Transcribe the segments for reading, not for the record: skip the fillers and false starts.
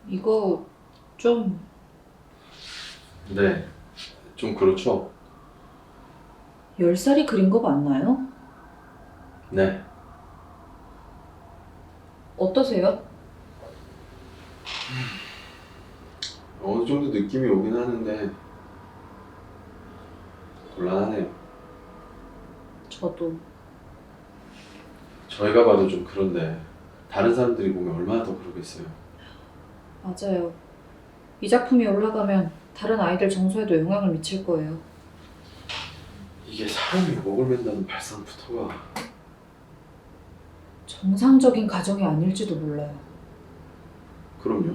이거 좀 네, 좀 그렇죠? 10살이 그린 거 맞나요? 네. 어떠세요? 어느 정도 느낌이 오긴 하는데 곤란하네요. 저도. 저희가 봐도 좀 그런데 다른 사람들이 보면 얼마나 더 그러겠어요. 맞아요. 이 작품이 올라가면 다른 아이들 정서에도 영향을 미칠 거예요. 이게 사람이 목을 맨다는 발상부터가 정상적인 가정이 아닐지도 몰라요. 그럼요.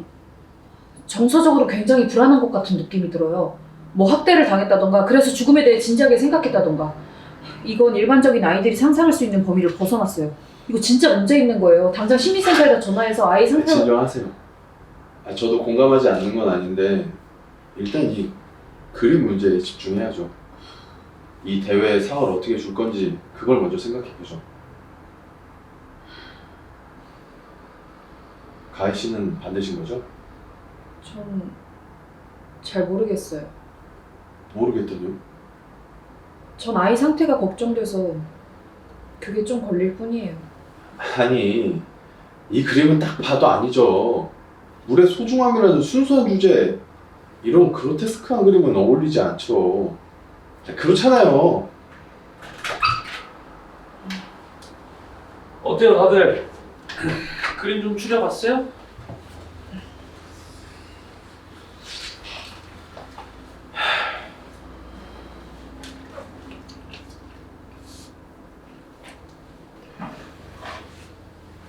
정서적으로 굉장히 불안한 것 같은 느낌이 들어요. 뭐 학대를 당했다던가, 그래서 죽음에 대해 진지하게 생각했다던가. 이건 일반적인 아이들이 상상할 수 있는 범위를 벗어났어요. 이거 진짜 문제 있는 거예요. 당장 심리센터에다 전화해서 아이 상태를... 진정하세요. 저도 공감하지 않는 건 아닌데 일단 이 그림 문제에 집중해야죠. 이 대회에 상을 어떻게 줄 건지 그걸 먼저 생각해보죠. 가희 씨는 반대신 거죠? 전... 잘 모르겠어요. 모르겠다고요? 전 아이 상태가 걱정돼서 그게 좀 걸릴 뿐이에요. 아니, 이 그림은 딱 봐도 아니죠. 물의 소중함이라는 순수한 주제에 이런 그로테스크한 그림은 어울리지 않죠. 그렇잖아요. 어때요 다들? 그림 좀 추려봤어요?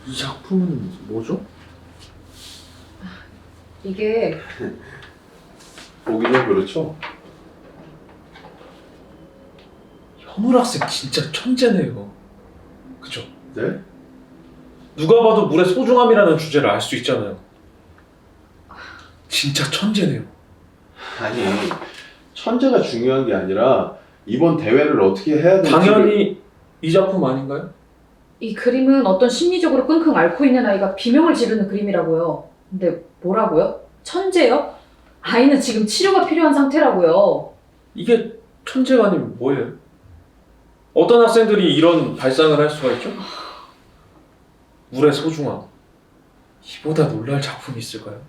이 작품은 뭐죠? 이게 보기 좀 그렇죠? 현울 학생 진짜 천재네요. 그죠? 네? 누가 봐도 물의 소중함이라는 주제를 알 수 있잖아요. 진짜 천재네요. 아니, 천재가 중요한 게 아니라 이번 대회를 어떻게 해야 될지 당연히 이 작품 아닌가요? 이 그림은 어떤 심리적으로 끙끙 앓고 있는 아이가 비명을 지르는 그림이라고요. 근데 뭐라고요? 천재요? 아이는 지금 치료가 필요한 상태라고요. 이게 천재가 아니면 뭐예요? 어떤 학생들이 이런 발상을 할 수가 있죠? 물의 소중함. 이보다 놀랄 작품이 있을까요?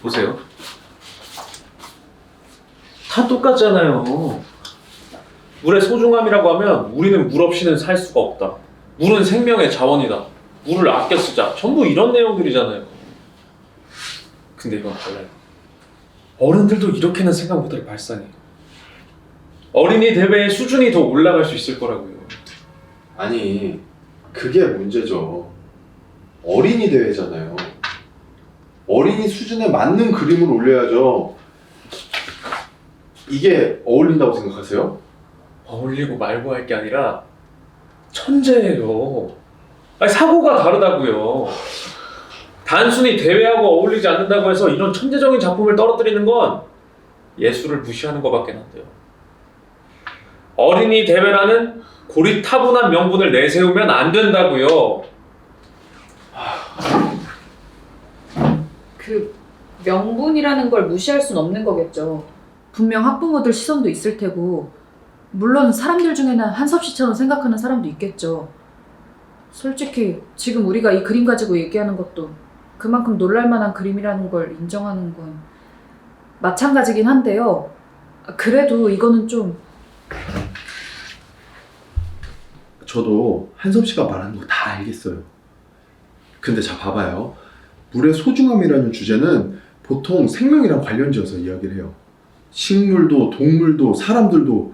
보세요. 다 똑같잖아요. 물의 소중함이라고 하면 우리는 물 없이는 살 수가 없다. 물은 생명의 자원이다. 물을 아껴 쓰자. 전부 이런 내용들이잖아요. 근데 이건 달라요. 어른들도 이렇게는 생각 못할 발상이에요. 어린이 대회의 수준이 더 올라갈 수 있을 거라고요. 아니, 그게 문제죠. 어린이 대회잖아요. 어린이 수준에 맞는 그림을 올려야죠. 이게 어울린다고 생각하세요? 어울리고 말고 할 게 아니라 천재예요. 아니, 사고가 다르다고요. 단순히 대회하고 어울리지 않는다고 해서 이런 천재적인 작품을 떨어뜨리는 건 예술을 무시하는 것밖에 안 돼요. 어린이 대회라는 고리타분한 명분을 내세우면 안 된다고요. 그 명분이라는 걸 무시할 순 없는 거겠죠. 분명 학부모들 시선도 있을 테고, 물론 사람들 중에는 한섭 씨처럼 생각하는 사람도 있겠죠. 솔직히 지금 우리가 이 그림 가지고 얘기하는 것도 그만큼 놀랄만한 그림이라는 걸 인정하는 건 마찬가지긴 한데요. 그래도 이거는 좀... 저도 한섭 씨가 말하는 거 다 알겠어요. 근데 자 봐봐요. 물의 소중함이라는 주제는 보통 생명이랑 관련지어서 이야기를 해요. 식물도 동물도 사람들도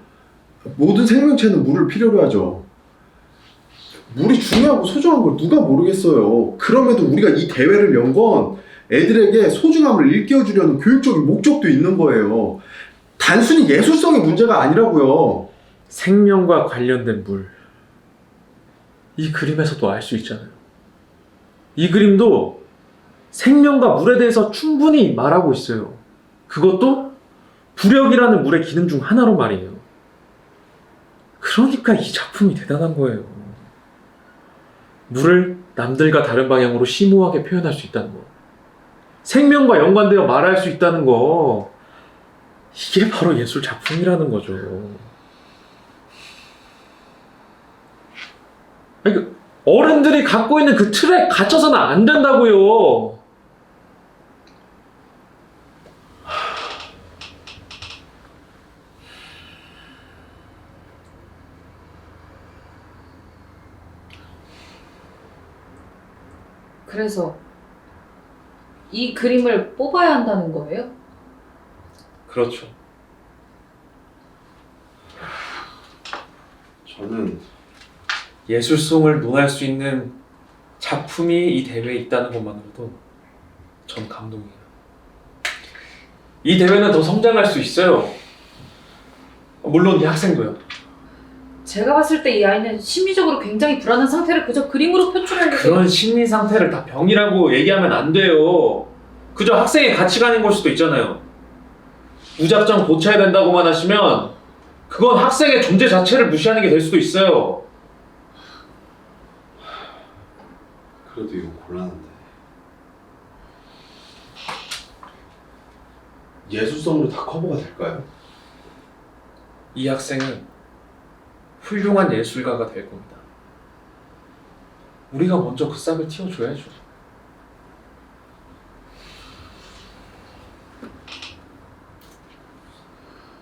모든 생명체는 물을 필요로 하죠. 물이 중요하고 소중한 걸 누가 모르겠어요. 그럼에도 우리가 이 대회를 연 건 애들에게 소중함을 일깨워주려는 교육적인 목적도 있는 거예요. 단순히 예술성의 문제가 아니라고요. 생명과 관련된 물. 이 그림에서도 알 수 있잖아요. 이 그림도 생명과 물에 대해서 충분히 말하고 있어요. 그것도 부력이라는 물의 기능 중 하나로 말이에요. 그러니까 이 작품이 대단한 거예요. 물을 남들과 다른 방향으로 심오하게 표현할 수 있다는 거. 생명과 연관되어 말할 수 있다는 거. 이게 바로 예술 작품이라는 거죠. 아니, 어른들이 갖고 있는 그 틀에 갇혀서는 안 된다고요. 그래서 이 그림을 뽑아야 한다는 거예요? 그렇죠. 저는 예술성을 논할 수 있는 작품이 이 대회에 있다는 것만으로도 전 감동이에요. 이 대회는 더 성장할 수 있어요. 물론 이 학생도요. 제가 봤을 때 이 아이는 심리적으로 굉장히 불안한 상태를 그저 그림으로 표출하려고 그런 심리 상태를 다 병이라고 얘기하면 안 돼요. 그저 학생의 가치관인 걸 수도 있잖아요. 무작정 고쳐야 된다고만 하시면 그건 학생의 존재 자체를 무시하는 게 될 수도 있어요. 그래도 이거 곤란한데. 예술성으로 다 커버가 될까요? 이 학생은 훌륭한 예술가가 될 겁니다. 우리가 먼저 그 싹을 틔워줘야죠.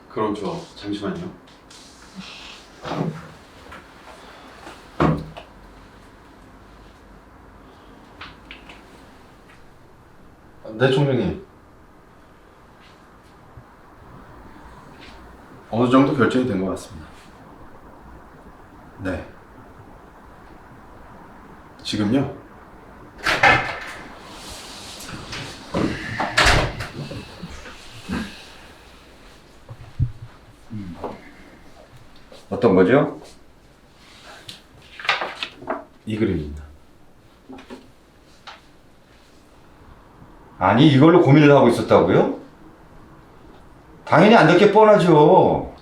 그럼 저 잠시만요. 네, 총장님. 어느 정도 결정이 된 것 같습니다. 네. 지금요? 어떤 거죠? 이 그림입니다. 아니, 이걸로 고민을 하고 있었다고요? 당연히 안 될 게 뻔하죠.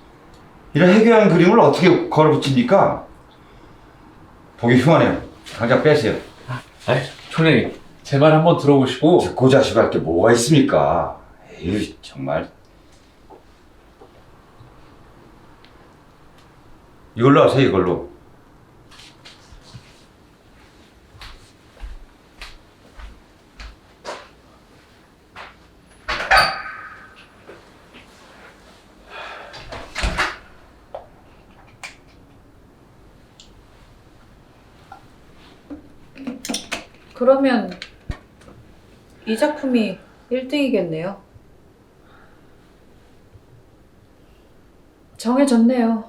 이런 해괴한 그림을 어떻게 걸어붙입니까? 보기 흉하네요. 당장 빼세요. 아이, 총장님, 제 말 한번 들어보시고. 듣고 자식할 게 뭐가 있습니까? 에휴, 정말. 이걸로 하세요, 이걸로. 그러면 이 작품이 1등이겠네요. 정해졌네요.